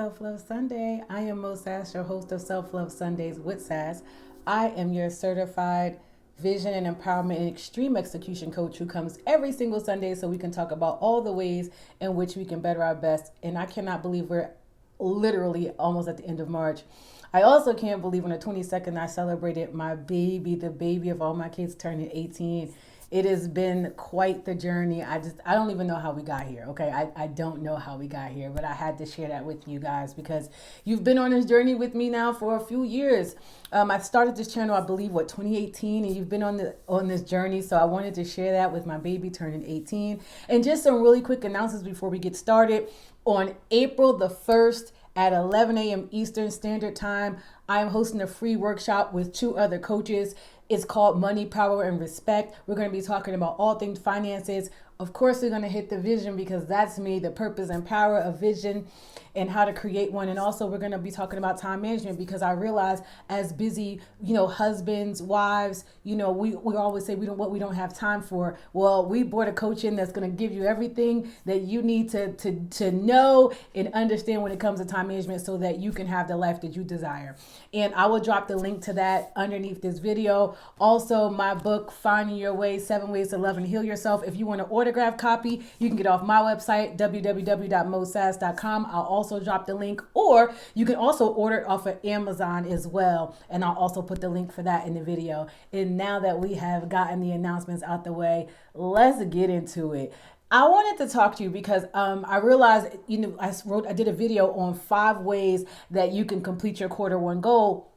Self Love Sunday. I am Moe Sass, your host of Self Love Sundays with Sass. I am your certified vision and empowerment and extreme execution coach who comes every single Sunday so we can talk about all the ways in which we can better our best. And I cannot believe we're literally almost at the end of March. I also can't believe on the 22nd I celebrated my baby, the baby of all my kids turning 18. It has been quite the journey. I don't even know how we got here. Okay. I don't know how we got here, but I had to share that with you guys because you've been on this journey with me now for a few years. I started this channel, I believe, 2018, and you've been on this journey. So I wanted to share that with my baby turning 18. And just some really quick announcements before we get started. On April the 1st, at 11 a.m. Eastern Standard Time, I am hosting a free workshop with two other coaches. It's called Money, Power, and Respect. We're going to be talking about all things finances. Of course, we're going to hit the vision because that's me, the purpose and power of vision and how to create one. And also we're going to be talking about time management because I realize as busy, husbands, wives, we always say we don't have time for. Well, we brought a coach in that's going to give you everything that you need to know and understand when it comes to time management so that you can have the life that you desire. And I will drop the link to that underneath this video. Also, my book, Finding Your Way, 7 Ways to Love and Heal Yourself. If you want an autograph copy, you can get off my website, www.mosass.com. I'll also drop the link, or you can also order it off of Amazon as well. And I'll also put the link for that in the video. And now that we have gotten the announcements out the way, let's get into it. I wanted to talk to you because I realized, I did a video on 5 ways that you can complete your Q1 goal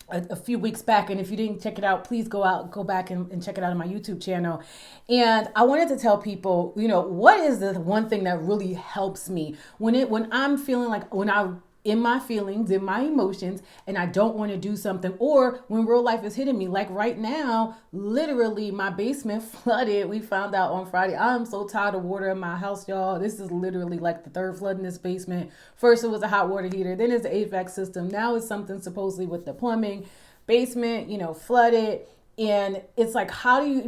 a few weeks back. And if you didn't check it out, please go back and check it out on my YouTube channel. And I wanted to tell people, what is the one thing that really helps me when I'm feeling like when I'm in my feelings, in my emotions, and I don't want to do something, or when real life is hitting me. Like right now, literally my basement flooded. We found out on Friday. I'm so tired of water in my house, y'all. This is literally like the 3rd flood in this basement. First it was a hot water heater, then it's the HVAC system. Now it's something supposedly with the plumbing. Basement, flooded. And it's like,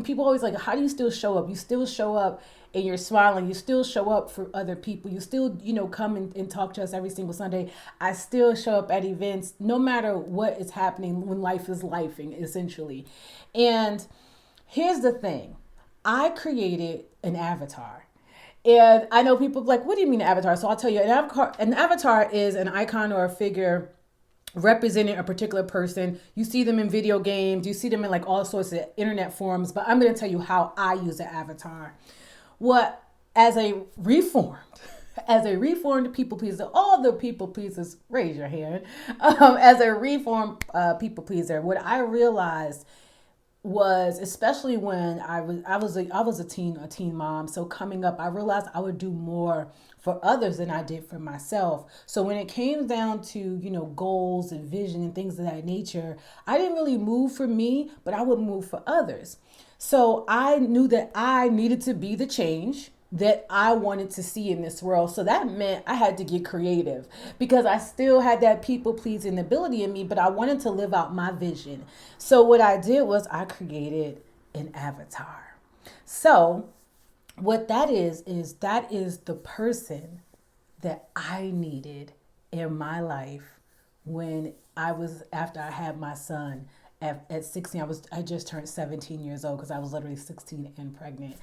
people always like, how do you still show up? You still show up and you're smiling. You still show up for other people. You still, come and talk to us every single Sunday. I still show up at events, no matter what is happening when life is lifing, essentially. And here's the thing. I created an avatar. And I know people like, what do you mean avatar? So I'll tell you, an avatar is an icon or a figure representing a particular person. You see them in video games. You see them in like all sorts of internet forums. But I'm going to tell you how I use an avatar. As a reformed people pleaser, all the people pleasers, raise your hand. As a reformed people pleaser, what I realized was, especially when I was a teen mom. So coming up, I realized I would do more for others than I did for myself. So when it came down to, goals and vision and things of that nature, I didn't really move for me, but I would move for others. So I knew that I needed to be the change that I wanted to see in this world. So that meant I had to get creative because I still had that people pleasing ability in me, but I wanted to live out my vision. So what I did was I created an avatar. So what that is the person that I needed in my life after I had my son. At 16, I just turned 17 years old because I was literally 16 and pregnant.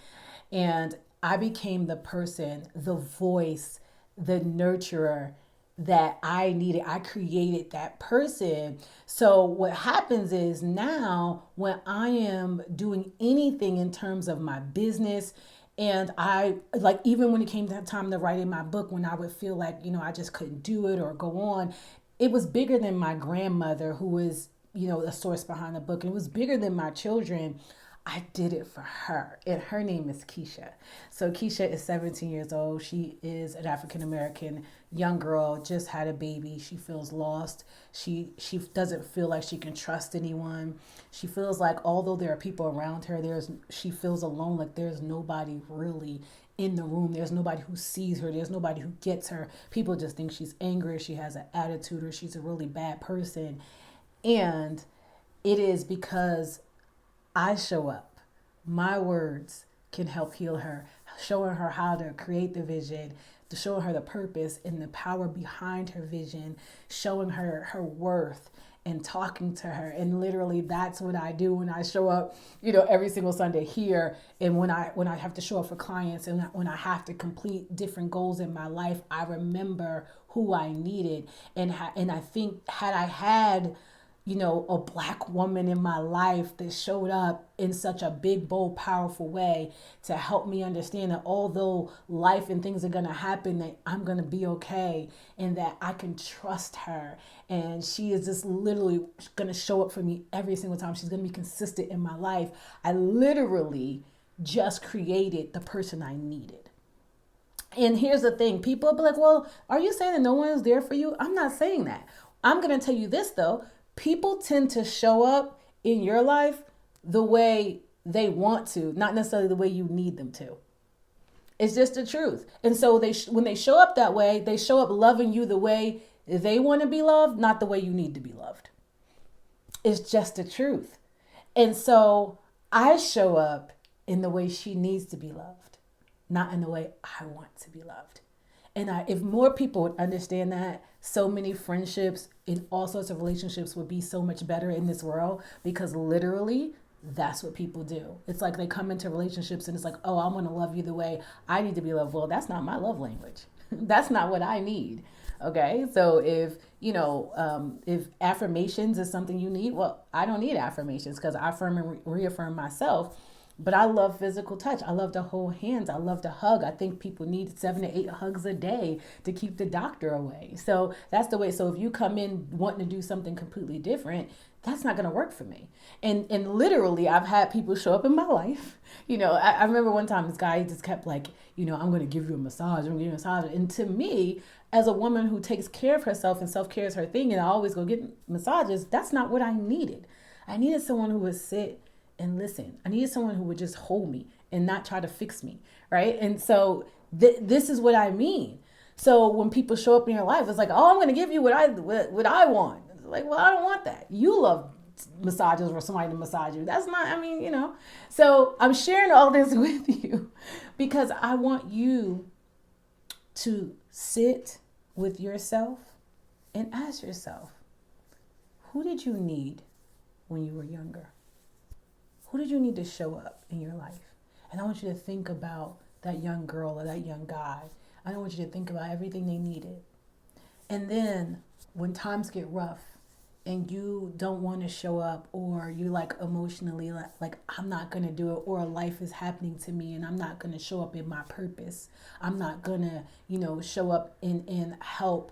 And I became the person, the voice, the nurturer that I needed. I created that person. So what happens is now when I am doing anything in terms of my business, and I like, even when it came to time to write in my book, when I would feel like, I just couldn't do it or go on, it was bigger than my grandmother, who was, the source behind the book. And it was bigger than my children. I did it for her. And her name is Keisha. So Keisha is 17 years old. She is an African-American young girl, just had a baby. She feels lost. She doesn't feel like she can trust anyone. She feels like although there are people around her, she feels alone, like there's nobody really in the room. There's nobody who sees her. There's nobody who gets her. People just think she's angry, she has an attitude, or she's a really bad person. And it is because I show up. My words can help heal her, showing her how to create the vision, to showing her the purpose and the power behind her vision, showing her her worth and talking to her. And literally that's what I do when I show up, every single Sunday here. And when I have to show up for clients and when I have to complete different goals in my life, I remember who I needed. And I think had I had a Black woman in my life that showed up in such a big, bold, powerful way to help me understand that although life and things are going to happen, that I'm going to be okay and that I can trust her. And she is just literally going to show up for me every single time. She's going to be consistent in my life. I literally just created the person I needed. And here's the thing. People will be like, well, are you saying that no one is there for you? I'm not saying that. I'm going to tell you this, though. People tend to show up in your life the way they want to, not necessarily the way you need them to. It's just the truth. And so when they show up that way, they show up loving you the way they want to be loved, not the way you need to be loved. It's just the truth. And so I show up in the way she needs to be loved, not in the way I want to be loved. And if more people would understand that, so many friendships in all sorts of relationships would be so much better in this world, because literally that's what people do. It's like they come into relationships and it's like, oh, I want to love you the way I need to be loved. Well, that's not my love language. That's not what I need. Okay. So if affirmations is something you need, well, I don't need affirmations because I affirm and reaffirm myself. But I love physical touch. I love to hold hands. I love to hug. I think people need 7 to 8 hugs a day to keep the doctor away. So that's the way. So if you come in wanting to do something completely different, that's not going to work for me. And literally, I've had people show up in my life. I remember one time this guy just kept like, I'm going to give you a massage. I'm going to give you a massage. And to me, as a woman who takes care of herself and self-care is her thing, and I always go get massages, that's not what I needed. I needed someone who would sit and listen. I needed someone who would just hold me and not try to fix me, right? And so this is what I mean. So when people show up in your life, it's like, oh, I'm going to give you what I want. It's like, well, I don't want that. You love massages for somebody to massage you. That's not, So I'm sharing all this with you because I want you to sit with yourself and ask yourself, who did you need when you were younger? Who did you need to show up in your life? And I want you to think about that young girl or that young guy. I don't want you to think about everything they needed. And then when times get rough and you don't want to show up, or you like emotionally like I'm not going to do it, or life is happening to me and I'm not going to show up in my purpose. I'm not going to, show up and help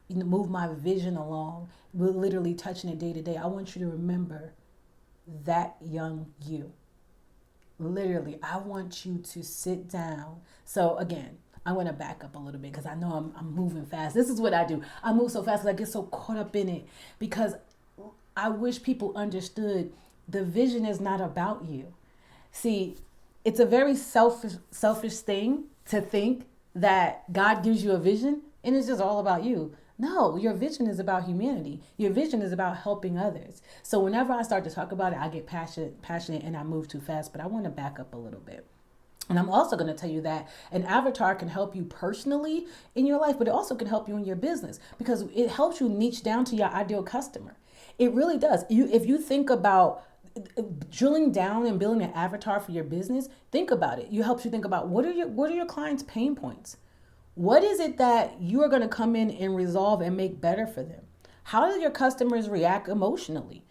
move my vision along. We're literally touching it day to day. I want you to remember that young you. Literally, I want you to sit down. So again, I want to back up a little bit because I know I'm moving fast. This is what I do. I move so fast because I get so caught up in it, because I wish people understood the vision is not about you. See, it's a very selfish thing to think that God gives you a vision and it's just all about you. No, your vision is about humanity. Your vision is about helping others. So whenever I start to talk about it, I get passionate and I move too fast, but I want to back up a little bit. And I'm also going to tell you that an avatar can help you personally in your life, but it also can help you in your business because it helps you niche down to your ideal customer. It really does. If you think about drilling down and building an avatar for your business, think about it. It helps you think about what are your clients' pain points? What is it that you are going to come in and resolve and make better for them? How do your customers react emotionally?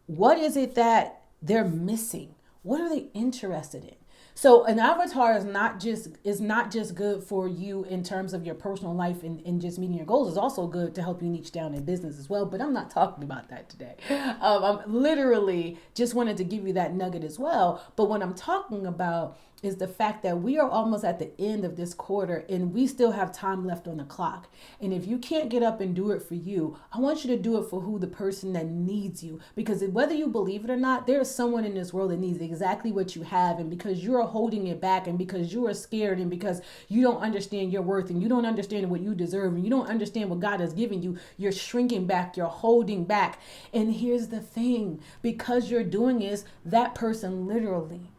What is it that they're missing? What are they interested in? So an avatar is not just good for you in terms of your personal life and just meeting your goals. It's also good to help you niche down in business as well. But I'm not talking about that today. I'm literally just wanted to give you that nugget as well. But what I'm talking about is the fact that we are almost at the end of this quarter and we still have time left on the clock. And if you can't get up and do it for you, I want you to do it for the person that needs you. Because whether you believe it or not, there is someone in this world that needs exactly what you have. And because you're holding it back and because you are scared and because you don't understand your worth and you don't understand what you deserve and you don't understand what God has given you, you're shrinking back, you're holding back. And here's the thing, because you're doing this, that person literally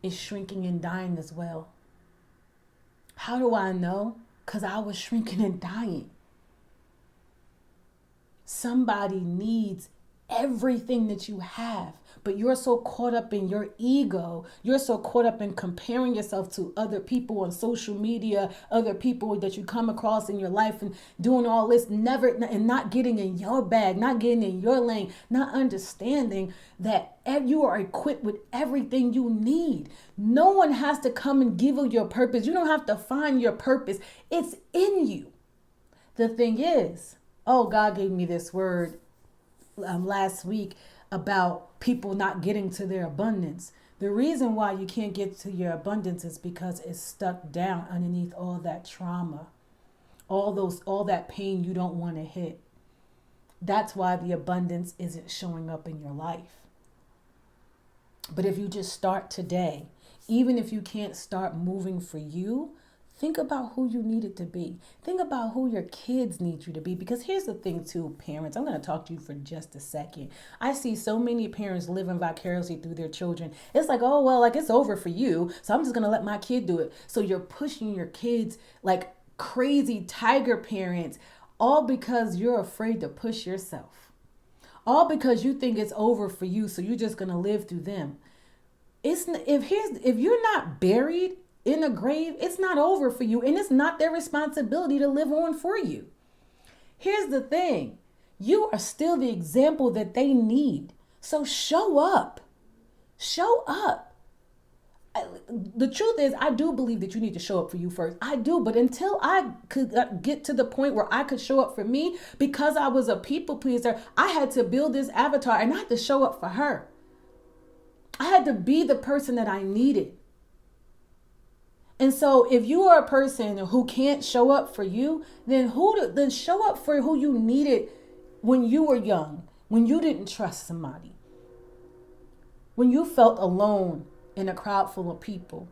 is shrinking and dying as well. How do I know? Because I was shrinking and dying. Somebody needs everything that you have, but you're so caught up in your ego. You're so caught up in comparing yourself to other people on social media, other people that you come across in your life, and doing all this, never, and not getting in your bag, not getting in your lane, not understanding that you are equipped with everything you need. No one has to come and give you your purpose. You don't have to find your purpose. It's in you. The thing is, God gave me this word last week about people not getting to their abundance. The reason why you can't get to your abundance is because it's stuck down underneath all that trauma, all that pain you don't want to hit. That's why the abundance isn't showing up in your life. But if you just start today, even if you can't start moving for you, think about who you need it to be. Think about who your kids need you to be. Because here's the thing too, parents. I'm going to talk to you for just a second. I see so many parents living vicariously through their children. It's like, oh, well, like it's over for you, so I'm just going to let my kid do it. So you're pushing your kids like crazy tiger parents, all because you're afraid to push yourself. All because you think it's over for you, so you're just going to live through them. If you're not buried in a grave, it's not over for you, and it's not their responsibility to live on for you. Here's the thing. You are still the example that they need. So show up. Show up. The truth is, I do believe that you need to show up for you first. I do. But until I could get to the point where I could show up for me, because I was a people pleaser, I had to build this avatar and I had to show up for her. I had to be the person that I needed. And so if you are a person who can't show up for you, then show up for who you needed when you were young, when you didn't trust somebody, when you felt alone in a crowd full of people,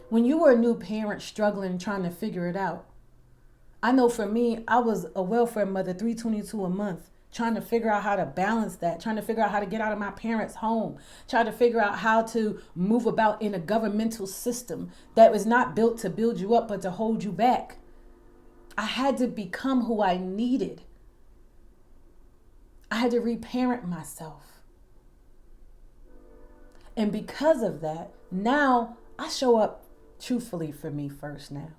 when you were a new parent struggling, trying to figure it out. I know for me, I was a welfare mother, $322 a month, trying to figure out how to balance that, trying to figure out how to get out of my parents' home, trying to figure out how to move about in a governmental system that was not built to build you up, but to hold you back. I had to become who I needed. I had to reparent myself. And because of that, now I show up truthfully for me first now.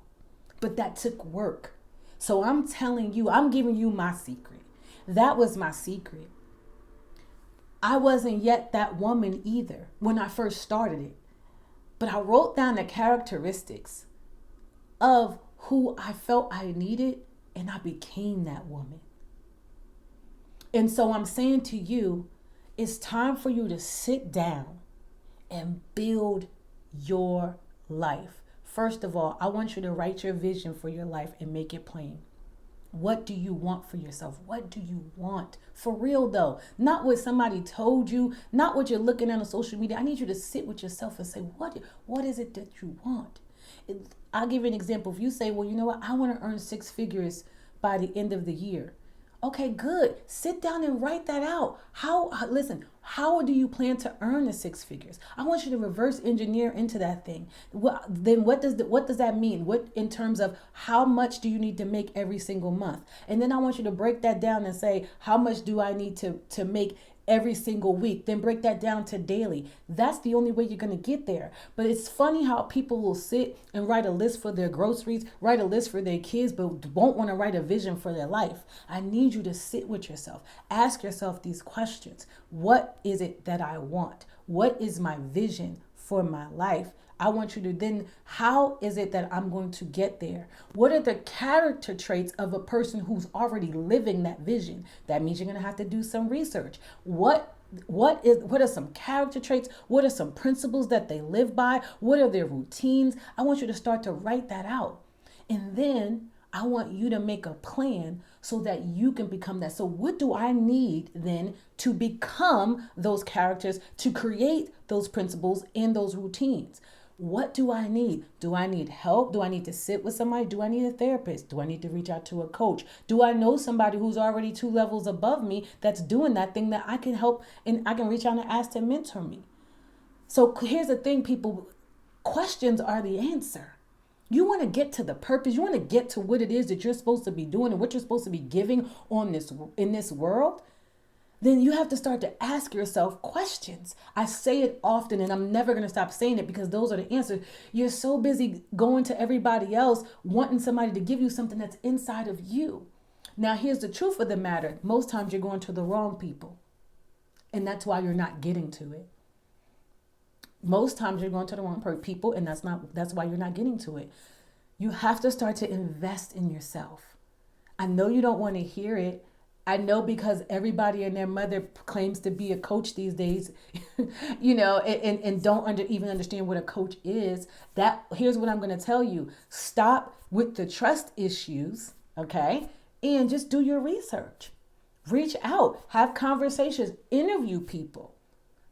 But that took work. So I'm telling you, I'm giving you my secret. That was my secret. I wasn't yet that woman either when I first started it. But I wrote down the characteristics of who I felt I needed, and I became that woman. And so I'm saying to you, it's time for you to sit down and build your life. First of all, I want you to write your vision for your life and make it plain. What do you want for yourself? What do you want? For real though, not what somebody told you, not what you're looking at on social media. I need you to sit with yourself and say, what is it that you want? I'll give you an example. If you say, well, you know what? I want to earn 6 figures by the end of the year. Okay, good. Sit down and write that out. How do you plan to earn the 6 figures? I want you to reverse engineer into that thing. What does that mean? What in terms of how much do you need to make every single month? And then I want you to break that down and say, how much do I need to make every single week? Then break that down to daily. That's the only way you're going to get there. But it's funny how people will sit and write a list for their groceries, write a list for their kids, but won't want to write a vision for their life. I need you to sit with yourself. Ask yourself these questions. What is it that I want? What is my vision for my life? I want you to then, how is it that I'm going to get there? What are the character traits of a person who's already living that vision? That means you're going to have to do some research. What are some character traits? What are some principles that they live by? What are their routines? I want you to start to write that out. And then I want you to make a plan so that you can become that. So what do I need then to become those characters, to create those principles and those routines? What do I need? Do I need help? Do I need to sit with somebody? Do I need a therapist? Do I need to reach out to a coach? Do I know somebody who's already 2 levels above me that's doing that thing that I can help and I can reach out and ask to mentor me? So here's the thing, people, questions are the answer. You want to get to the purpose. You want to get to what it is that you're supposed to be doing and what you're supposed to be giving on this in this world. Then you have to start to ask yourself questions. I say it often and I'm never going to stop saying it because those are the answers. You're so busy going to everybody else, wanting somebody to give you something that's inside of you. Now, here's the truth of the matter. Most times you're going to the wrong people. And that's why you're not getting to it. Most times you're going to the wrong people, and that's why you're not getting to it. You have to start to invest in yourself. I know you don't want to hear it. I know, because everybody and their mother claims to be a coach these days, and don't even understand what a coach is. Here's what I'm going to tell you. Stop with the trust issues, okay? And just do your research. Reach out, have conversations, interview people.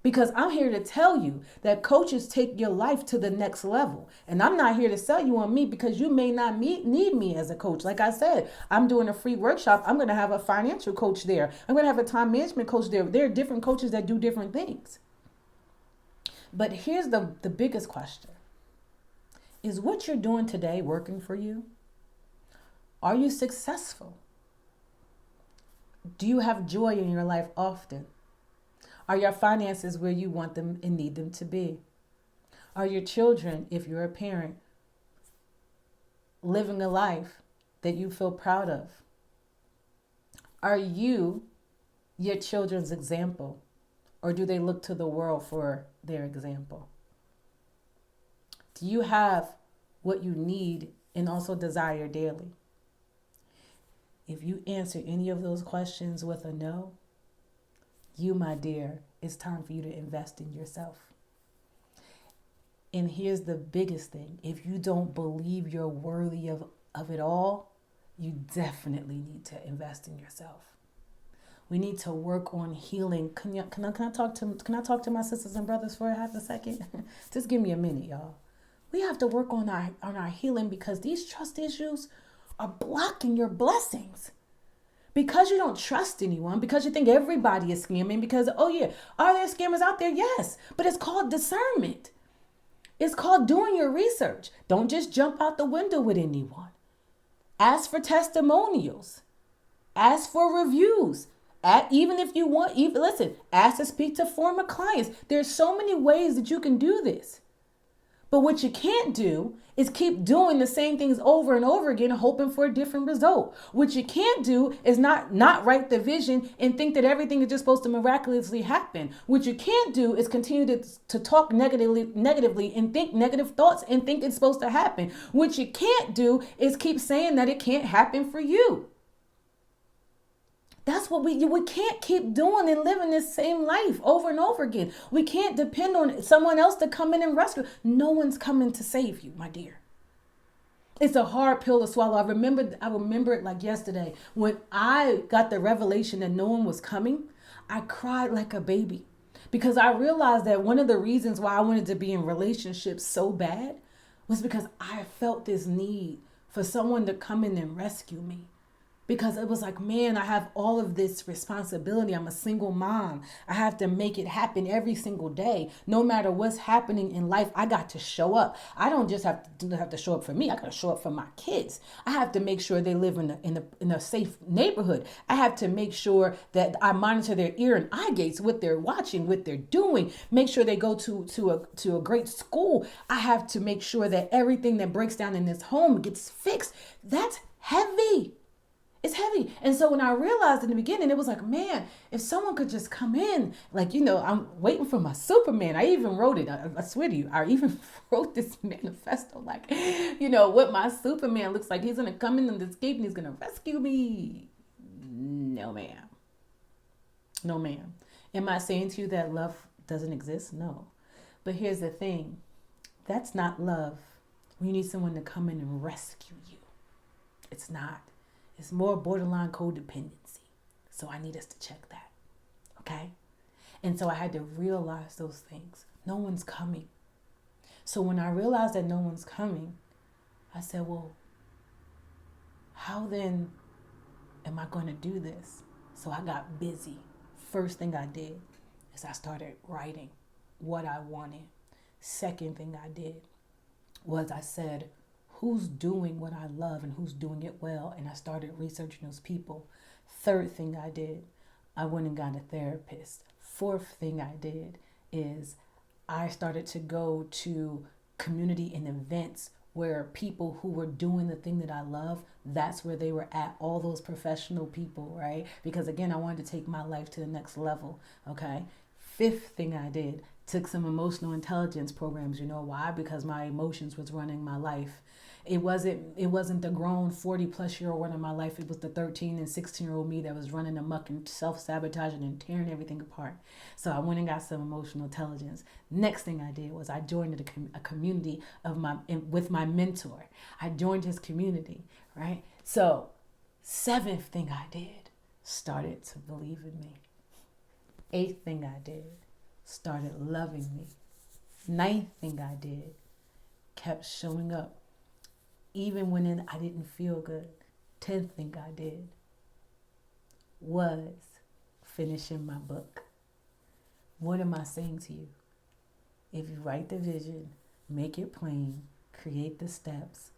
Because I'm here to tell you that coaches take your life to the next level. And I'm not here to sell you on me, because you may not need me as a coach. Like I said, I'm doing a free workshop. I'm going to have a financial coach there. I'm going to have a time management coach there. There are different coaches that do different things. But here's the biggest question. Is what you're doing today working for you? Are you successful? Do you have joy in your life often? Are your finances where you want them and need them to be? Are your children, if you're a parent, living a life that you feel proud of? Are you your children's example, or do they look to the world for their example? Do you have what you need and also desire daily? If you answer any of those questions with a no, you, my dear, it's time for you to invest in yourself. And here's the biggest thing. If you don't believe you're worthy of it all, you definitely need to invest in yourself. We need to work on healing. Can I talk to my sisters and brothers for half a second? Just give me a minute, y'all. We have to work on our healing, because these trust issues are blocking your blessings. Because you don't trust anyone, because you think everybody is scamming, because, oh yeah, are there scammers out there? Yes, but it's called discernment. It's called doing your research. Don't just jump out the window with anyone. Ask for testimonials. Ask for reviews. Even if you want, ask to speak to former clients. There's so many ways that you can do this. But what you can't do is keep doing the same things over and over again, hoping for a different result. What you can't do is not write the vision and think that everything is just supposed to miraculously happen. What you can't do is continue to talk negatively and think negative thoughts and think it's supposed to happen. What you can't do is keep saying that it can't happen for you. That's what we can't keep doing and living this same life over and over again. We can't depend on someone else to come in and rescue. No one's coming to save you, my dear. It's a hard pill to swallow. I remember it like yesterday. When I got the revelation that no one was coming, I cried like a baby, because I realized that one of the reasons why I wanted to be in relationships so bad was because I felt this need for someone to come in and rescue me. Because it was like, man, I have all of this responsibility. I'm a single mom. I have to make it happen every single day. No matter what's happening in life, I got to show up. I don't just have to show up for me. I got to show up for my kids. I have to make sure they live in a safe neighborhood. I have to make sure that I monitor their ear and eye gates, what they're watching, what they're doing. Make sure they go to a great school. I have to make sure that everything that breaks down in this home gets fixed. That's heavy. It's heavy. And so when I realized in the beginning, it was like, man, if someone could just come in, I'm waiting for my Superman. I even wrote it. I swear to you, I even wrote this manifesto, what my Superman looks like. He's going to come in and escape and he's going to rescue me. No, ma'am. No, ma'am. Am I saying to you that love doesn't exist? No. But here's the thing. That's not love. You need someone to come in and rescue you. It's not. It's more borderline codependency. So I need us to check that. Okay? And so I had to realize those things. No one's coming. So when I realized that no one's coming, I said, well, how then am I going to do this? So I got busy. First thing I did is I started writing. what I wanted. Second thing I did was I said, who's doing what I love and who's doing it well? And I started researching those people. Third thing I did, I went and got a therapist. Fourth thing I did is I started to go to community and events where people who were doing the thing that I love, that's where they were at, all those professional people, right? Because again, I wanted to take my life to the next level, okay? Fifth thing I did, took some emotional intelligence programs. You know why? Because my emotions was running my life. It wasn't the grown 40+ year old running my life. It was the 13 and 16-year-old me that was running amok and self-sabotaging and tearing everything apart. So I went and got some emotional intelligence. Next thing I did was I joined a community with my mentor. I joined his community, right? So seventh thing I did, started to believe in me. Eighth thing I did, started loving me. Ninth thing I did, kept showing up even when I didn't feel good. 10th thing I did was finishing my book. What am I saying to you? If you write the vision, make it plain, create the steps,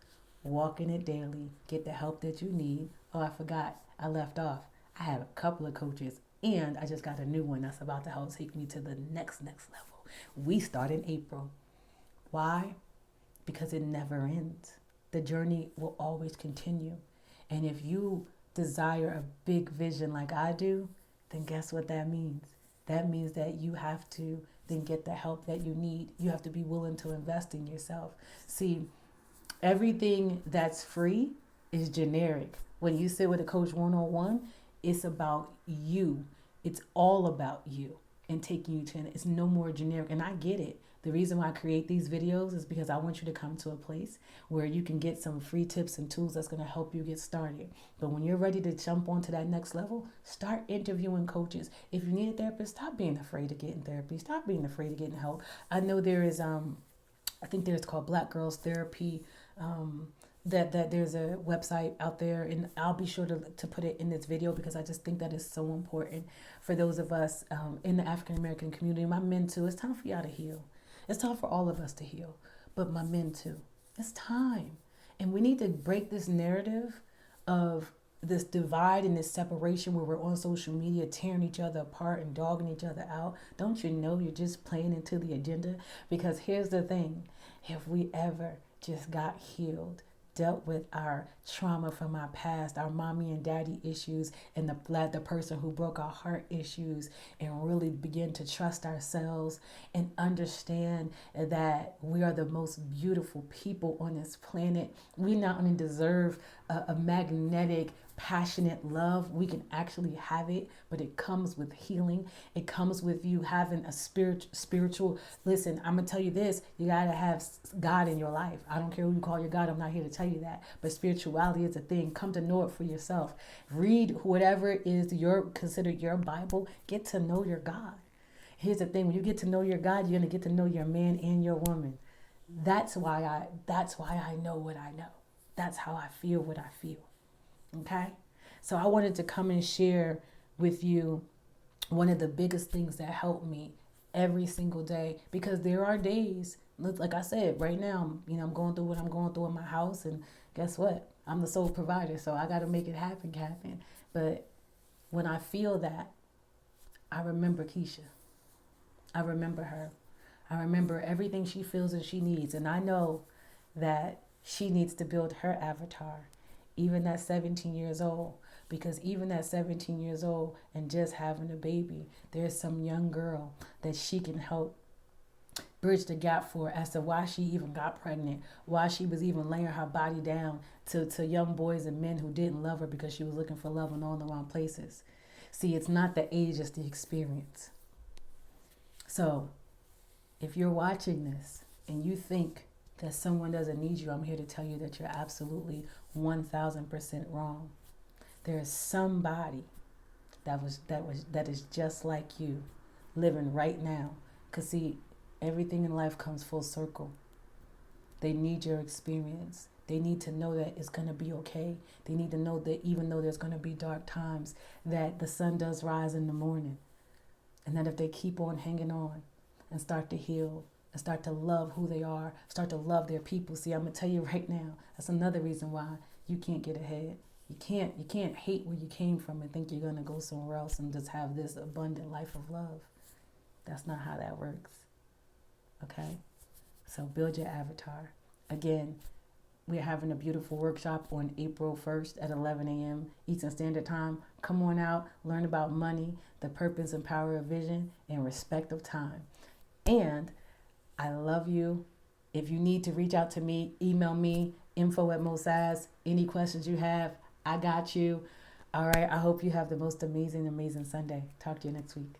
walk in it daily, get the help that you need. Oh, I forgot, I left off. I have a couple of coaches and I just got a new one that's about to help take me to the next level. We start in April. Why? Because it never ends. The journey will always continue. And if you desire a big vision like I do, then guess what that means? That means that you have to then get the help that you need. You have to be willing to invest in yourself. See, everything that's free is generic. When you sit with a coach one-on-one, it's about you. It's all about you and taking you to it. It's no more generic. And I get it. The reason why I create these videos is because I want you to come to a place where you can get some free tips and tools that's going to help you get started. But when you're ready to jump onto that next level, start interviewing coaches. If you need a therapist, stop being afraid to get in therapy. Stop being afraid to get in help. I know there is, I think there's called Black Girls Therapy. That there's a website out there, and I'll be sure to put it in this video because I just think that is so important for those of us in the African American community. My men too. It's time for y'all to heal. It's time for all of us to heal, but my men too. It's time. And we need to break this narrative of this divide and this separation where we're on social media tearing each other apart and dogging each other out. Don't you know you're just playing into the agenda? Because here's the thing. If we ever just got healed, dealt with our trauma from our past, our mommy and daddy issues, and the person who broke our heart issues, and really begin to trust ourselves and understand that we are the most beautiful people on this planet. We not only deserve a magnetic, passionate love, we can actually have it, but it comes with healing. It comes with you having a spiritual, listen, I'm gonna tell you this, you gotta have God in your life. I don't care who you call your God, I'm not here to tell you that, but spirituality is a thing. Come to know it for yourself. Read whatever is considered your Bible. Get to know your God. Here's the thing, when you get to know your God, you're gonna get to know your man and your woman. That's why I know what I know. That's how I feel what I feel. Okay, so I wanted to come and share with you one of the biggest things that helped me every single day, because there are days, like I said, right now, I'm going through what I'm going through in my house, and guess what? I'm the sole provider, so I got to make it happen. But when I feel that, I remember Keisha. I remember her. I remember everything she feels and she needs, and I know that she needs to build her avatar. Even at 17 years old, because even at 17 years old and just having a baby, there's some young girl that she can help bridge the gap for as to why she even got pregnant, why she was even laying her body down to young boys and men who didn't love her because she was looking for love in all the wrong places. See, it's not the age, it's the experience. So if you're watching this and you think that someone doesn't need you, I'm here to tell you that you're absolutely 1,000% wrong. There is somebody that is just like you, living right now. Because see, everything in life comes full circle. They need your experience. They need to know that it's going to be okay. They need to know that even though there's going to be dark times, that the sun does rise in the morning. And that if they keep on hanging on, and start to heal and start to love who they are, start to love their people. See, I'm gonna tell you right now, that's another reason why you can't get ahead. You can't hate where you came from and think you're gonna go somewhere else and just have this abundant life of love. That's not how that works. Okay? So build your avatar. Again, we're having a beautiful workshop on April 1st at 11 a.m. Eastern Standard Time. Come on out, learn about money, the purpose and power of vision, and respect of time. And I love you. If you need to reach out to me, email me, info@Moe Sass. Any questions you have, I got you. All right. I hope you have the most amazing, amazing Sunday. Talk to you next week.